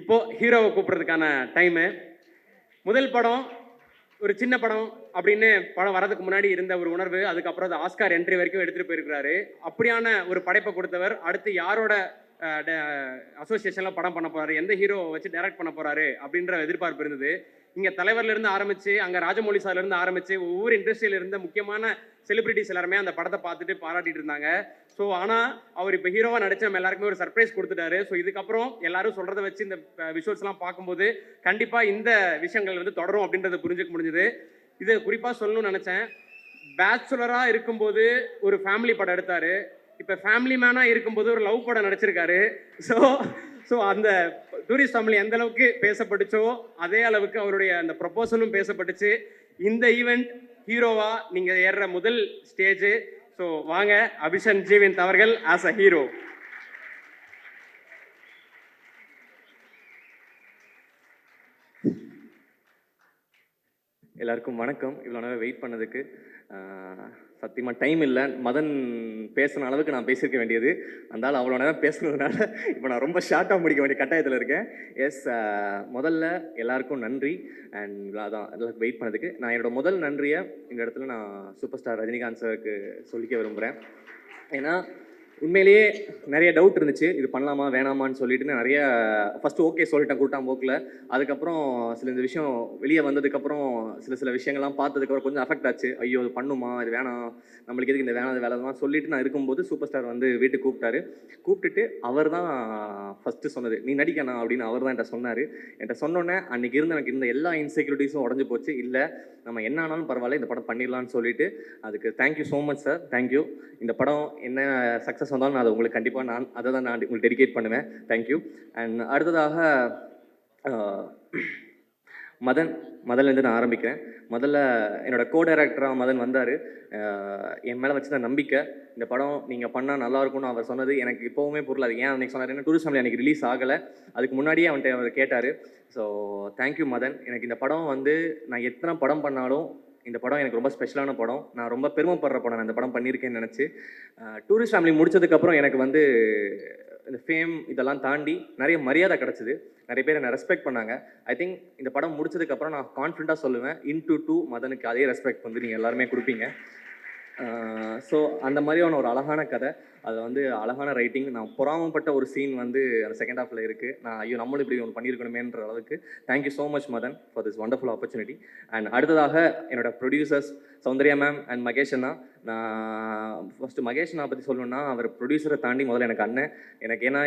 இப்போ ஹீரோவை கூப்பிடுறதுக்கான டைமு. முதல் படம் ஒரு சின்ன படம் அப்படின்னு படம் வரதுக்கு முன்னாடி இருந்த ஒரு உணர்வு, அதுக்கப்புறம் அது ஆஸ்கார் என்ட்ரி வரைக்கும் எடுத்துட்டு போயிருக்கிறாரு. அப்படியான ஒரு படைப்பை கொடுத்தவர் அடுத்து யாரோட அசோசியேஷன்ல படம் பண்ண போறாரு, எந்த ஹீரோ வச்சு டைரக்ட் பண்ண போறாரு அப்படின்ற எதிர்பார்ப்பு இருந்தது. இங்க தலைவர்ல இருந்து ஆரம்பிச்சு, அங்க ராஜமௌழி சார்ல இருந்து ஆரம்பிச்சு, ஒவ்வொரு இண்டஸ்ட்ரியில இருந்த முக்கியமான செலிபிரிட்டிஸ் எல்லாருமே அந்த படத்தை பார்த்துட்டு பாராட்டிட்டு இருந்தாங்க. ஸோ ஆனால் அவர் இப்போ ஹீரோவா நடிச்ச நம்ம எல்லாருக்குமே ஒரு சர்ப்ரைஸ் கொடுத்துட்டாரு. ஸோ இதுக்கப்புறம் எல்லாரும் சொல்றதை வச்சு இந்த விஷுவல்ஸ்லாம் பார்க்கும்போது கண்டிப்பா இந்த விஷயங்கள் வந்து தொடரும் அப்படின்றத புரிஞ்சுக்க முடிஞ்சது. இது குறிப்பா சொல்லணும்னு நினைச்சேன். பேச்சுலரா இருக்கும்போது ஒரு ஃபேமிலி படம் எடுத்தாரு. இப்போ ஃபேமிலி மேனா இருக்கும்போது ஒரு லவ் படம் நடிச்சிருக்காரு. ஸோ ஸோ அந்த டூரிஸ்ட் ஃபேமிலி எந்த அளவுக்கு பேசப்பட்டுச்சோ அதே அளவுக்கு அவருடைய அந்த ப்ரொபோசலும் பேசப்பட்டுச்சு. இந்த ஈவெண்ட் ஹீரோவா நீங்க ஏறுற முதல் ஸ்டேஜ். ஸோ வாங்க அபிஷன் ஜீவந்த் அவர்கள் ஆஸ் அ ஹீரோ. எல்லாருக்கும் வணக்கம். இவ்வளோ நேரம் வெயிட் பண்ணதுக்கு சத்தியமாக டைம் இல்லை. மதன் பேசுன அளவுக்கு நான் பேசியிருக்க வேண்டியது, அந்த அவ்வளோ நேரம் பேசுனதுனால இப்போ நான் ரொம்ப ஷார்ட்டாக முடிக்க வேண்டிய கட்டாயத்தில் இருக்கேன். எஸ், முதல்ல எல்லாருக்கும் நன்றி. அண்ட் அதான் எல்லாருக்கும் வெயிட் பண்ணதுக்கு நான் என்னோடய முதல் நன்றியை இந்த இடத்துல நான் சூப்பர் ஸ்டார் ரஜினிகாந்த் சாருக்கு சொல்லிக்க விரும்புகிறேன். ஏன்னா உண்மையிலேயே நிறைய டவுட் இருந்துச்சு, இது பண்ணலாமா வேணாமான்னு சொல்லிட்டு. நிறைய ஃபஸ்ட்டு ஓகே சொல்லிட்டேன் கூட்டாம்போக்கில். அதுக்கப்புறம் இந்த விஷயம் வெளியே வந்ததுக்கப்புறம் சில விஷயங்கள்லாம் பார்த்ததுக்கப்புறம் கொஞ்சம் அஃபெக்ட் ஆச்சு. ஐயோ இது பண்ணுமா, இது வேணாம், நம்மளுக்கு எதுக்கு இந்த வேணாம் வேலைலாம் சொல்லிட்டு நான் இருக்கும்போது சூப்பர் ஸ்டார் வந்து வீட்டுக்கு கூப்பிட்டுட்டு அவர் தான் ஃபஸ்ட்டு சொன்னது, நீ நடிக்கணும் அப்படின்னு அவர் தான் என்கிட்ட சொன்னார். என்கிட்ட சொன்னோன்னே அன்றைக்கி எனக்கு இருந்த எல்லா இன்செக்யூரிட்டிஸும் உடஞ்சி போச்சு. இல்லை நம்ம என்ன ஆனாலும் பரவாயில்ல, இந்த படம் பண்ணிடலான்னு சொல்லிட்டு அதுக்கு thank you so much sir. Thank you. இந்த படம் என்ன சக்ஸஸ் வந்தாலும் நான் அதை உங்களுக்கு கண்டிப்பாக நான் உங்களுக்கு டெடிகேட் பண்ணுவேன். தேங்க்யூ. அண்ட் அடுத்ததாக மதன்லேருந்து நான் ஆரம்பிக்கிறேன். முதல்ல என்னோட கோ டைரக்டராக மதன் வந்தார். என் மேலே வச்சுருந்த நம்பிக்கை, இந்த படம் நீங்கள் பண்ணால் நல்லாயிருக்கும்னு அவர் சொன்னது எனக்கு இப்போவுமே புரியல. ஏன் அன்றைக்கி சொன்னார், என்ன டூரிஸ்ட் ஃபேமிலி அன்றைக்கி ரிலீஸ் ஆகலை, அதுக்கு முன்னாடியே அவர் கேட்டார். So thank you Madan. எனக்கு இந்த படம் வந்து நான் எத்தனை படம் பண்ணாலும் இந்த படம் எனக்கு ரொம்ப ஸ்பெஷலான படம். நான் ரொம்ப பெருமைப்படுற படம் நான் இந்த படம் பண்ணியிருக்கேன்னு நினச்சி. டூரிஸ்ட் ஃபேமிலி முடிச்சதுக்கப்புறம் எனக்கு வந்து இந்த ஃபேம் இதெல்லாம் தாண்டி நிறைய மரியாதை கிடச்சிது. நிறைய பேர் என்னை ரெஸ்பெக்ட் பண்ணாங்க. ஐ திங்க் இந்த படம் முடிச்சதுக்கப்புறம் நான் கான்ஃபிடண்ட்டாக சொல்லுவேன், இன்டு 2 மதனுக்கு அதே ரெஸ்பெக்ட் வந்து நீங்கள் எல்லாருமே கொடுப்பீங்க. ஸோ அந்த மாதிரியான ஒரு அழகான கதை, அதில் வந்து அழகான ரைட்டிங். நான் பொறாமப்பட்ட ஒரு சீன் வந்து அந்த செகண்ட் ஹாஃபில் இருக்குது. நான் ஐயோ நம்மளும் இப்படி ஒன்று பண்ணியிருக்கணுமேன்ற அளவுக்கு thank you so much Madan for this wonderful opportunity. And அடுத்ததாக என்னோடய producers Soundarya ma'am and Mahesh அண்ணா. நான் ஃபஸ்ட்டு மகேஷ் அண்ணா பற்றி சொல்லணுன்னா, அவர் ப்ரொடியூசரை தாண்டி முதல்ல எனக்கு அண்ணன். எனக்கு ஏன்னா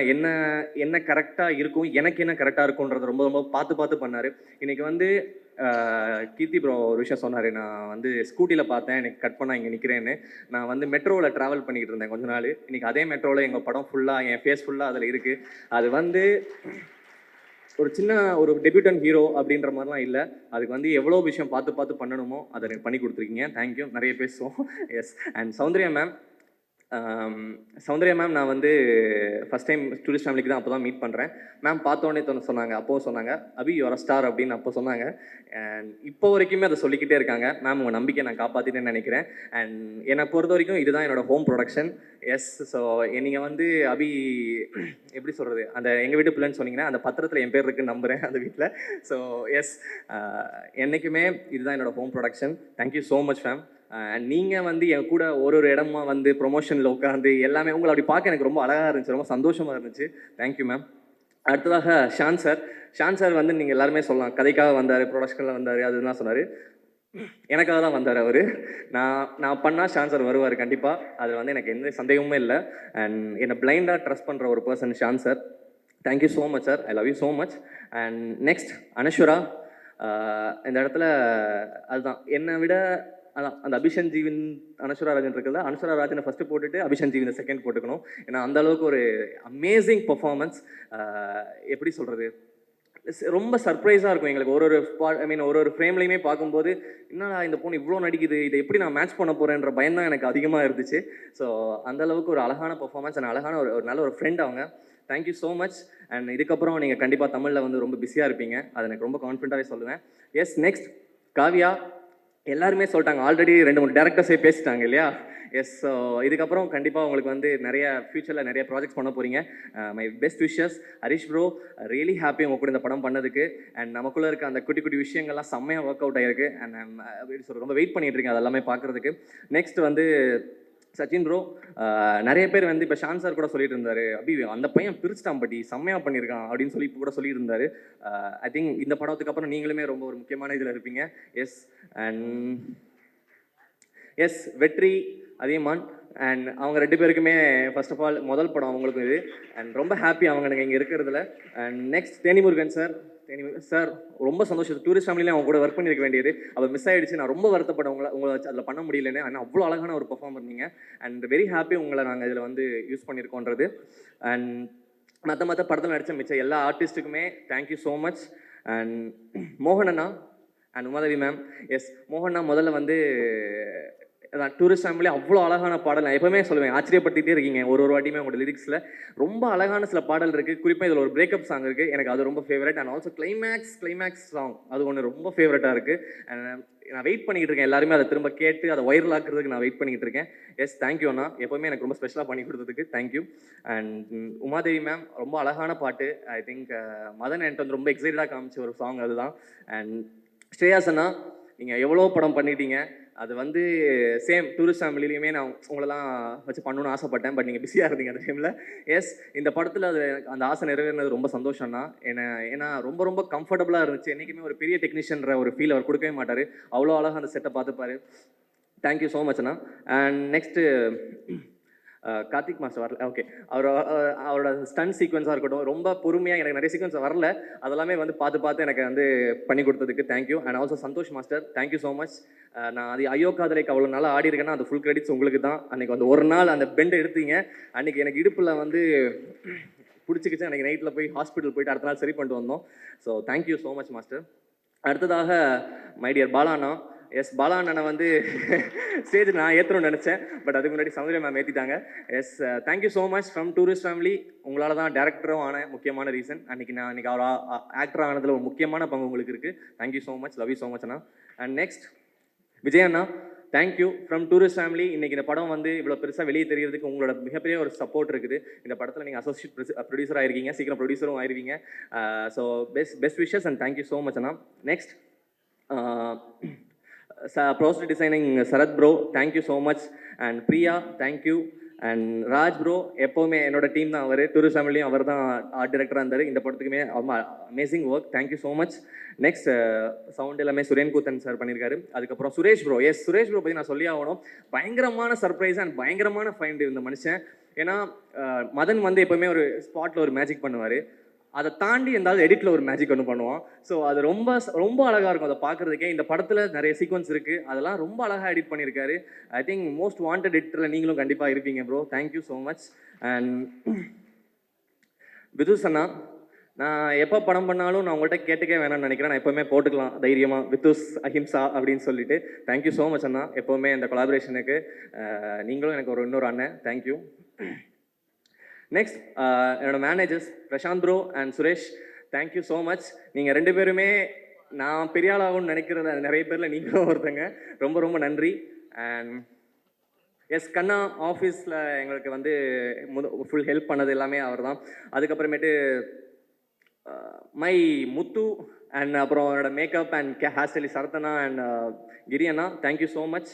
என்ன கரெக்டாக இருக்கும், எனக்கு என்ன கரெக்டாக இருக்கும்ன்றதை ரொம்ப பார்த்து பண்ணார். இன்றைக்கி வந்து கீர்த்தி ப்ரோ ஒரு விஷயம் சொன்னார், நான் வந்து ஸ்கூட்டியில் பார்த்தேன் எனக்கு கட் பண்ணால் இங்கே நிற்கிறேன்னு. நான் வந்து மெட்ரோவில் ட்ராவல் பண்ணிக்கிட்டு இருந்தேன் கொஞ்ச நாள். இன்றைக்கி அதே மெட்ரோவில் எங்கள் படம் ஃபுல்லாக, என் ஃபேஸ் ஃபுல்லாக அதில் இருக்குது. அது வந்து ஒரு சின்ன ஒரு டெபியூட்டன் ஹீரோ அப்படின்ற மாதிரிலாம் இல்லை. அதுக்கு வந்து எவ்வளோ விஷயம் பார்த்து பண்ணணுமோ அதை பண்ணி கொடுத்துருக்கீங்க. தேங்க்யூ. நிறைய பேசுவோம். எஸ். அண்ட் சௌந்தர்யா மேம் நான் வந்து ஃபஸ்ட் டைம் டூரிஸ்ட் ஃபேமிலிக்கு தான் அப்போ தான் மீட் பண்ணுறேன். மேம் பார்த்தோன்னே சொன்னாங்க, அப்போது சொன்னாங்க, அபி யுவர் ஸ்டார் அப்படின்னு அப்போ சொன்னாங்க. அண்ட் இப்போ வரைக்குமே அதை சொல்லிக்கிட்டே இருக்காங்க. மேம் உங்கள் நம்பிக்கை நான் காப்பாற்றிட்டேன்னு நினைக்கிறேன். அண்ட் என்னை பொறுத்த வரைக்கும் இதுதான் என்னோடய ஹோம் ப்ரொடக்ஷன். எஸ். ஸோ நீங்கள் வந்து அபி எப்படி சொல்கிறது, அந்த எங்கள் வீட்டு பிள்ளைன்னு சொன்னீங்கன்னா அந்த பத்திரத்தில் என் பேர் இருக்குன்னு நம்புகிறேன் அந்த வீட்டில். ஸோ எஸ், என்றைக்குமே இதுதான் என்னோடய home production. Thank you so much ma'am. நீங்கள் வந்து என் கூட ஒரு இடமா வந்து ப்ரொமோஷனில் உட்காந்து எல்லாமே உங்களை அப்படி பார்க்க எனக்கு ரொம்ப அழகாக இருந்துச்சு, ரொம்ப சந்தோஷமாக இருந்துச்சு. Thank you ma'am. அடுத்ததாக ஷான் சார் வந்து நீங்கள் எல்லாருமே சொல்லலாம், கதைக்காக வந்தார், ப்ரொடக்ஷனில் வந்தார், அதுதான் சொன்னார். எனக்காக தான் வந்தார் அவர். நான் பண்ணால் ஷான் சார் வருவார் கண்டிப்பாக. அதில் வந்து எனக்கு எந்த சந்தேகமுமே இல்லை. அண்ட் என்னை பிளைண்டாக ட்ரஸ்ட் பண்ணுற ஒரு person Shaan sir. Thank you so much sir. I love you so much. And next Anaswara. இந்த இடத்துல அதுதான் என்னை விட அதான் அந்த அபிஷன் ஜீவன் அனஸ்வரா ராஜன் இருக்குல்ல, அனஸ்வரா ராஜனை ஃபஸ்ட்டு போட்டுட்டு அபிஷன் ஜீவன் செகண்ட் போட்டுக்கணும். ஏன்னா அந்த அளவுக்கு ஒரு அமேசிங் பர்ஃபார்மன்ஸ். எப்படி சொல்கிறது, ரொம்ப சர்ப்ரைஸாக இருக்கும் எங்களுக்கு. ஒரு ஃப்ரேம்லையுமே பார்க்கும்போது என்னடா இந்த பொண்ணு இவ்வளோ நடிக்குது, இதை எப்படி நான் மேட்ச் பண்ண போகிறேன்ற பயம் தான் எனக்கு அதிகமாக இருந்துச்சு. ஸோ அந்தளவுக்கு ஒரு அழகான பர்ஃபார்மன்ஸ் அண்ட் அழகான ஒரு நல்ல ஒரு ஃப்ரெண்ட் அவங்க. Thank you so much. அண்ட் இதுக்கப்புறம் நீங்கள் கண்டிப்பாக தமிழில் வந்து ரொம்ப பிஸியாக இருப்பீங்க, அதை எனக்கு ரொம்ப கான்ஃபிடண்ட்டாகவே சொல்லுவேன். எஸ். நெக்ஸ்ட் காவியா. எல்லாருமே சொல்லிட்டாங்க, ஆல்ரெடி 2-3 டேரக்டர்ஸே பேசிட்டாங்க இல்லையா. எஸ். ஸோ இதுக்கப்புறம் கண்டிப்பாக உங்களுக்கு வந்து நிறைய ஃப்யூச்சரில் நிறைய ப்ராஜெக்ட்ஸ் பண்ண போகிறீங்க. My best wishes Harish bro. Really happy உங்க கூட இந்த படம் பண்ணதுக்கு. அண்ட் நமக்குள்ளே இருக்க அந்த குட்டி குட்டி விஷயங்கள்லாம் செம்மையாக ஒர்க் அவுட் ஆகிருக்கு. அண்ட் ரொம்ப வெயிட் பண்ணிட்டு இருக்கேன் அதெல்லாமே பார்க்குறதுக்கு. நெக்ஸ்ட் வந்து சச்சின் ப்ரோ. நிறைய பேர் வந்து இப்போ ஷான் சார் கூட சொல்லிட்டு இருந்தாரு, அப்படி அந்த பையன் பிரிச்சுட்டான் பட்டி செம்மையாக பண்ணியிருக்கான் அப்படின்னு சொல்லி இப்போ கூட சொல்லிட்டு இருந்தாரு. ஐ திங்க் இந்த படத்துக்கு அப்புறம் நீங்களுமே ரொம்ப ஒரு முக்கியமான இதில் இருப்பீங்க. எஸ். அண்ட் எஸ், வெற்றி அதியமான் அண்ட் அவங்க 2 பேருக்குமே ஃபர்ஸ்ட் ஆஃப் ஆல் முதல் படம் அவங்களுக்கும் இது. அண்ட் ரொம்ப ஹாப்பி அவங்க இங்கே இருக்கிறதுல. And next Theni Murugan sir. Sir ரொம்ப சந்தோஷம். டூரிஸ்ட் ஃபேமிலியில் அவங்க கூட ஒர்க் பண்ணியிருக்க வேண்டியது அவர் மிஸ் ஆகிடுச்சு. நான் ரொம்ப வருத்தப்பட்டேன் உங்களை வச்சு அதில் பண்ண முடியலன்னு. ஆனால் அவ்வளோ அழகான ஒரு பெர்ஃபார்மர் நீங்கள். அண்ட் வெரி ஹாப்பி உங்களை நாங்கள் இதில் வந்து யூஸ் பண்ணியிருக்கோன்றது. அண்ட் மற்ற படத்தில் நடித்த மிச்சம் எல்லா ஆர்டிஸ்ட்டுக்குமே தேங்க்யூ ஸோ மச். அண்ட் மோகன் அண்ணா அண்ட் உமாதேவி மேம். எஸ், மோகன்னா முதல்ல வந்து டூரிஸ்ட் ஃபேமிலி அவ்வளோ அழகான பாடல் நான் எப்பவுமே சொல்லுவேன், ஆச்சரியப்பட்டுகிட்டே இருக்கீங்க ஒரு வாட்டியுமே உங்களோட லிரிக்ஸில். ரொம்ப அழகான சில பாடல் இருக்குது. குறிப்பாக இதில் ஒரு பிரேக்கப் சாங் இருக்குது, எனக்கு அது ரொம்ப favourite. And also climax song அது ஒன்று ரொம்ப ஃபேவரட்டாக இருக்குது. நான் வெயிட் பண்ணிகிட்டு இருக்கேன் எல்லாருமே அதை திரும்ப கேட்டு அதை வைரல் ஆக்குறதுக்கு நான் வெயிட் பண்ணிகிட்டு இருக்கேன். எஸ், தேங்க்யூ அண்ணா, எப்போவுமே எனக்கு ரொம்ப ஸ்பெஷலாக பண்ணி கொடுத்ததுக்கு தேங்க்யூ. அண்ட் உமாதேவி மேம் ரொம்ப அழகான பாட்டு. ஐ திங்க் மதன் என்கிட்ட வந்து ரொம்ப எக்ஸைட்டடாக காமிச்ச ஒரு சாங் அதுதான். அண்ட் ஸ்ரேயாஸ் அண்ணா, நீங்கள் எவ்வளோ படம் பண்ணிட்டீங்க. அது வந்து சேம் டூரிஸ்ட் ஃபேமிலிலையுமே நான் உங்களெல்லாம் வச்சு பண்ணணும்னு ஆசைப்பட்டேன். பட் நீங்கள் பிஸியாக இருந்தீங்க அந்த டைமில். எஸ், இந்த படத்தில் அது அந்த ஆசை நிறைவேறினது ரொம்ப சந்தோஷம் தான். ஏன்னா ரொம்ப கம்ஃபர்டபுளாக இருந்துச்சு. என்றைக்குமே ஒரு பெரிய டெக்னீஷியன்ற ஒரு ஃபீல் அவர் கொடுக்கவே மாட்டார். அவ்வளோ அழகாக அந்த செட்டை பார்த்துப்பாரு. தேங்க்யூ ஸோ மச் அண்ணா. அண்ட் நெக்ஸ்ட்டு கார்த்திக் மாஸ்டர் வரல. ஓகே, அவரோட ஸ்டன் சீக்வன்ஸாக இருக்கட்டும், ரொம்ப பொறுமையாக எனக்கு நிறைய சீக்வன்ஸ் வரல, அதெல்லாமே வந்து பார்த்து எனக்கு வந்து பண்ணி கொடுத்ததுக்கு thank you. And also Santosh master, thank you so much. நான் அது ஐயோ காதலைக்கு அவ்வளோ நாள் ஆடி இருக்கேன்னா அது ஃபுல் கிரெடிட்ஸ் உங்களுக்கு தான். அன்றைக்கி வந்து ஒரு நாள் அந்த பெண்டை எடுத்தீங்க, அன்றைக்கி எனக்கு இடுப்பில் வந்து பிடிச்சிக்கிச்சு. அன்றைக்கி நைட்டில் போய் ஹாஸ்பிட்டல் போயிட்டு அடுத்த நாள் சரி பண்ணிட்டு வந்தோம். So thank you so much master. அடுத்ததாக மை டியர் பாலாண்ணா. எஸ், பாலா அண்ணனை வந்து ஸ்டேஜ் நான் ஏற்றணும்னு நினச்சேன், பட் அதுக்கு முன்னாடி சௌந்தர்யா மேம் ஏற்றிட்டாங்க. Yes, thank you so much from Tourist Family. உங்களால் தான் டேரக்டரும் ஆன முக்கியமான ரீசன். அன்றைக்கி அவர் ஆக்டர் ஆனதில் ஒரு முக்கியமான பங்கு உங்களுக்கு இருக்குது. Thank you so much, love you so much அண்ணா. And next Vijay Anna, thank you from Tourist family. இன்றைக்கி இந்த படம் வந்து இவ்வளோ பெருசாக வெளியே தெரியறதுக்கு உங்களோட மிகப்பெரிய ஒரு சப்போர்ட் இருக்குது. இந்த படத்தில் நீங்கள் அசோசியேட் ப்ரொடியூசர் ஆயிருக்கீங்க, சீக்கிரம் ப்ரொடியூசரும் ஆயிருவீங்க. So best wishes and thank you so much அண்ணா. Next poster designing Sarath bro, thank you so much. And Priya, thank you. And Raj bro, எப்போவுமே என்னோட டீம் தான் அவர். டூரிஸ்ட் ஃபேமிலியும் அவர் தான் ஆர்ட் டைரக்டராக இருந்தார். இந்த படத்துக்குமே ரொம்ப amazing work, thank you so much. Next sound எல்லாமே சுரேன் கூத்தன் சார் பண்ணியிருக்காரு. அதுக்கப்புறம் Suresh bro. Yes, Suresh bro பற்றி நான் சொல்லி ஆகணும். பயங்கரமான சர்ப்ரைஸ் அண்ட் பயங்கரமான ஃபைண்ட் இந்த மனுஷன். ஏன்னா மதன் வந்து எப்போவுமே ஒரு ஸ்பாட்டில் ஒரு மேஜிக் பண்ணுவார், அதை தாண்டி இருந்தாலும் எடிட்டில் ஒரு மேஜிக் ஒன்று பண்ணுவான். ஸோ அது ரொம்ப அழகாக இருக்கும் அதை பார்க்குறதுக்கே. இந்த படத்தில் நிறைய சீக்வன்ஸ் இருக்குது, அதெல்லாம் ரொம்ப அழகாக எடிட் பண்ணியிருக்காரு. ஐ திங்க் மோஸ்ட் வாண்டட் எடிட்டரில் நீங்களும் கண்டிப்பாக இருப்பீங்க bro. Thank you so much. And Vidhush அண்ணா, நான் எப்போ படம் பண்ணாலும் நான் உங்கள்கிட்ட கேட்டுக்கே வேணாம்னு நினைக்கிறேன். நான் எப்போவுமே போட்டுக்கலாம் தைரியமாக வித்துஸ் அஹிம்சா அப்படின்னு சொல்லிட்டு. தேங்க்யூ ஸோ மச் அண்ணா, எப்போவுமே இந்த கொலாபரேஷனுக்கு. நீங்களும் எனக்கு இன்னொரு அண்ணன், தேங்க்யூ. நெக்ஸ்ட் என்னோட managers Prashanth bro and Suresh, thank you so much. நீங்கள் 2 பேருமே நான் பெரிய ஆளாகும்னு நினைக்கிறத நிறைய பேரில் நீங்களும் ஒருத்தங்க. ரொம்ப நன்றி. அண்ட் எஸ், கண்ணா ஆஃபீஸில் எங்களுக்கு வந்து ஃபுல் ஹெல்ப் பண்ணது எல்லாமே அவர் தான். அதுக்கப்புறமேட்டு மை முத்து அண்ட் அப்புறம் என்னோட makeup and hair stylist Sarathana and Giri அண்ணா, தேங்க்யூ ஸோ மச்.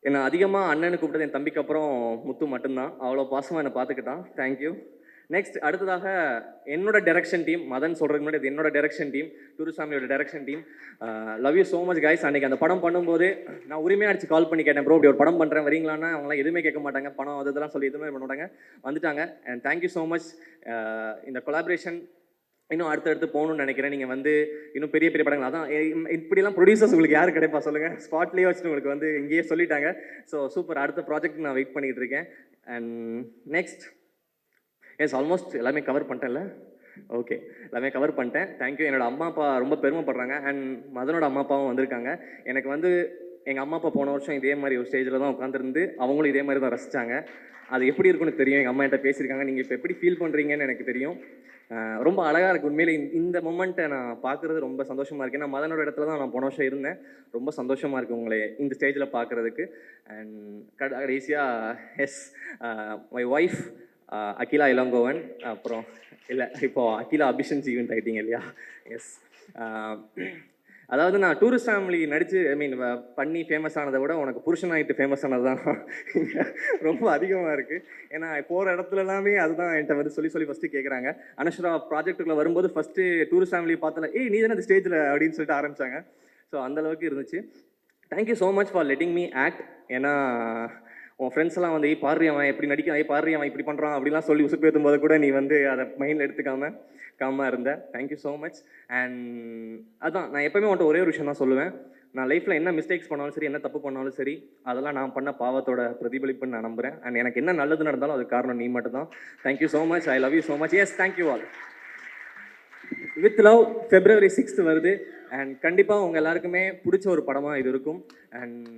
என்னை அதிகமாக அண்ணனு கூப்பிட்டது என் தம்பிக்கு அப்புறம் முத்து மட்டும்தான். அவ்வளோ பாசமாக என்னை பார்த்துக்கிட்டான், தேங்க்யூ. நெக்ஸ்ட் அடுத்ததாக என்னோட டைரக்ஷன் டீம், மதன் சொல்கிறதுக்கு முன்னாடி இது என்னோட டைரக்ஷன் டீம், டூரிஸ்ட் ஃபேமிலியோட direction team. Love you so much guys. அன்றைக்கி அந்த படம் பண்ணும்போது நான் உரிமையாக அடிச்சு கால் பண்ணி கேட்டேன், ப்ரோ இப்படி ஒரு படம் பண்ணுறேன் வரீங்களான்னா, அவங்களாம் எதுவுமே கேட்க மாட்டாங்க, பணம் அதெல்லாம் சொல்லி எதுவுமே பண்ண மாட்டாங்க, வந்துட்டாங்க. And thank you so much. இந்த கொலாபரேஷன் இன்னும் அடுத்தடுத்து போகணும்னு நினைக்கிறேன். நீங்கள் வந்து இன்னும் பெரிய படங்கள், அதான் இப்படிலாம் ப்ரொடியூசர்ஸ் உங்களுக்கு யார் கிடைப்பா சொல்லுங்கள், ஸ்பாட்லேயே வச்சுட்டு உங்களுக்கு வந்து இங்கேயே சொல்லிட்டாங்க. ஸோ சூப்பர், அடுத்த ப்ராஜெக்ட் நான் வெயிட் பண்ணிகிட்டு இருக்கேன். அண்ட் நெக்ஸ்ட் எஸ், ஆல்மோஸ்ட் எல்லாமே கவர் பண்ணிட்டேன்ல. ஓகே, எல்லாமே கவர் பண்ணிட்டேன், தேங்க்யூ. என்னோட அம்மா அப்பா ரொம்ப பெருமைப்படுறாங்க. அண்ட் மதனோட அம்மா அப்பாவும் வந்திருக்காங்க. எனக்கு வந்து எங்கள் அம்மா அப்பா போன வருஷம் இதே மாதிரி ஒரு ஸ்டேஜில் தான் உட்காந்துருந்து அவங்களும் இதே மாதிரி தான் ரசித்தாங்க. அது எப்படி இருக்குன்னு தெரியும். எங்கள் அம்மா என்கிட்ட பேசியிருக்காங்க. நீங்கள் இப்போ எப்படி ஃபீல் பண்ணுறீங்கன்னு எனக்கு தெரியும். ரொம்ப அழகாக இருக்குது உண்மையிலே. இந்த மொமெண்ட்டை நான் பார்க்குறது ரொம்ப சந்தோஷமாக இருக்குது. நான் மதனோட இடத்துல தான் நான் போன வருஷம் இருந்தேன். ரொம்ப சந்தோஷமாக இருக்குது உங்களை இந்த ஸ்டேஜில் பார்க்குறதுக்கு. அண்ட் கடைசியாக yes my wife Akila Ilangovan, அப்புறம் இல்லை இப்போது அகிலா அபிஷன் ஈவெண்ட் ஆகிட்டீங்க இல்லையா? எஸ். அதாவது நான் டூரிஸ்ட் ஃபேமிலி நடித்து பண்ணி ஃபேமஸ் ஆனதை விட உனக்கு புருஷன் ஆகிட்டு ஃபேமஸ் ஆனது தான் ரொம்ப அதிகமாக இருக்குது. ஏன்னா போகிற இடத்துல எல்லாமே அதுதான் என்கிட்ட வந்து சொல்லி ஃபஸ்ட்டு கேட்குறாங்க. அனஸ்வரா ப்ராஜெக்ட்டுக்குள்ளே வரும்போது ஃபஸ்ட்டு டூரிஸ்ட் ஃபேமிலி பார்த்தல நீ தானே அந்த ஸ்டேஜில் அப்படின்னு சொல்லிட்டு ஆரம்பித்தாங்க. ஸோ அந்தளவுக்கு இருந்துச்சு. Thank you so much for letting me act. ஏன்னா உன் ஃப்ரெண்ட்ஸ் எல்லாம் வந்து பாடுறியவன் எப்படி நடிக்கிறான், பாடுறியவன் இப்படி பண்ணுறான் அப்படிலாம் சொல்லி உசுப்பேற்றும் போது கூட நீ வந்து அதை மைண்டில் எடுத்துக்காமல் காமாக இருந்த. Thank you so much. அண்ட் அதான் நான் எப்போவுமே உன்ட்ட ஒரே ஒரு விஷயம் தான் சொல்லுவேன். நான் லைஃப்பில் என்ன மிஸ்டேக்ஸ் பண்ணாலும் சரி, என்ன தப்பு பண்ணாலும் சரி, அதெல்லாம் நான் பண்ண பாவத்தோட பிரதிபலிப்புன்னு நான் நம்புகிறேன். அண்ட் எனக்கு என்ன நல்லது நடந்தாலும் அது காரணம் நீ மட்டும் தான். Thank you so much. I love you so much. Yes, thank you all. With love February 6th வருது. அண்ட் கண்டிப்பாக உங்கள் எல்லாருக்குமே பிடிச்ச ஒரு படமாக இது இருக்கும். அண்ட்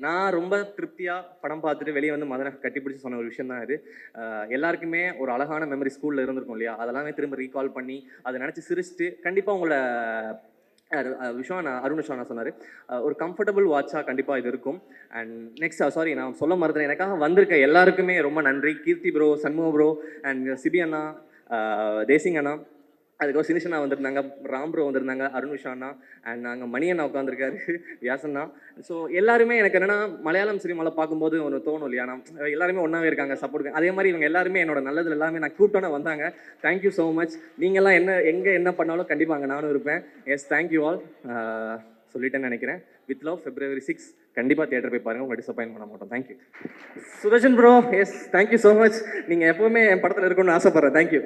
நான் ரொம்ப திருப்தியாக படம் பார்த்துட்டு வெளியே வந்து மதனை கட்டிப்பிடிச்சு சொன்ன ஒரு விஷயம் தான் இது. எல்லாருக்குமே ஒரு அழகான மெமரி ஸ்கூலில் இருந்திருக்கும் இல்லையா? அதெல்லாமே திரும்ப ரீகால் பண்ணி அதை நினச்சி சிரிச்சுட்டு கண்டிப்பாக உங்களை அருண் விஸ்வானா சொன்னார், ஒரு கம்ஃபர்டபுள் வாட்சாக கண்டிப்பாக இது இருக்கும். அண்ட் நெக்ஸ்ட் சாரி நான் சொல்ல மறந்துட்டேன். எனக்காக வந்திருக்க எல்லாருக்குமே ரொம்ப நன்றி. Keerthi bro, Shanmuga bro, and Sibi அண்ணா, தேசிங் அண்ணா, அதுக்கப்புறம் சினிஷனா வந்திருந்தாங்க, ராம் ப்ரோ வந்திருந்தாங்க, அருண் விஷாண்ணா, அண்ட் நாங்கள் மணி அண்ணா உட்காந்துருக்காரு, வியாசண்ணா. ஸோ எல்லாருமே எனக்கு என்னென்னா மலையாளம் சினிமாவில் பார்க்கும்போது ஒன்று தோணும் இல்லையா? நான் எல்லாருமே ஒன்றாவே இருக்காங்க, சப்போர்ட். அதே மாதிரி இவங்க எல்லாருமே என்னோட நல்லது எல்லாமே நான் கூப்பிட்டோன்னே வந்தாங்க. Thank you so much. நீங்கள்லாம் என்ன பண்ணாலும் கண்டிப்பாக அங்கே நானும் இருப்பேன். Yes, thank you all. சொல்லிட்டேன்னு நினைக்கிறேன். வித் லவ் February 6 கண்டிப்பாக தியேட்டர் போய் பாருங்கள். உங்களை டிசப்பாயின் பண்ண மாட்டோம். Thank you. Sudarshan bro, yes, thank you so much. நீங்கள் எப்போவுமே என் படத்தில் இருக்கணும்னு ஆசைப்பட்றேன். Thank you.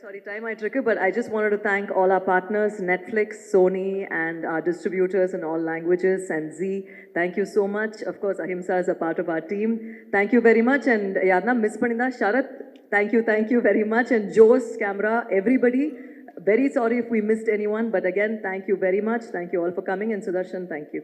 Sorry, time I took it, but I just wanted to thank all our partners, Netflix, Sony, and our distributors in all languages, and Z. Thank you so much. Of course, Ahimsa is a part of our team. Thank you very much. And Yadna miss Paninda, Sharath, thank you very much. And Joe's camera, everybody, very sorry if we missed anyone, but again, thank you very much. Thank you all for coming. And Sudarshan, thank you.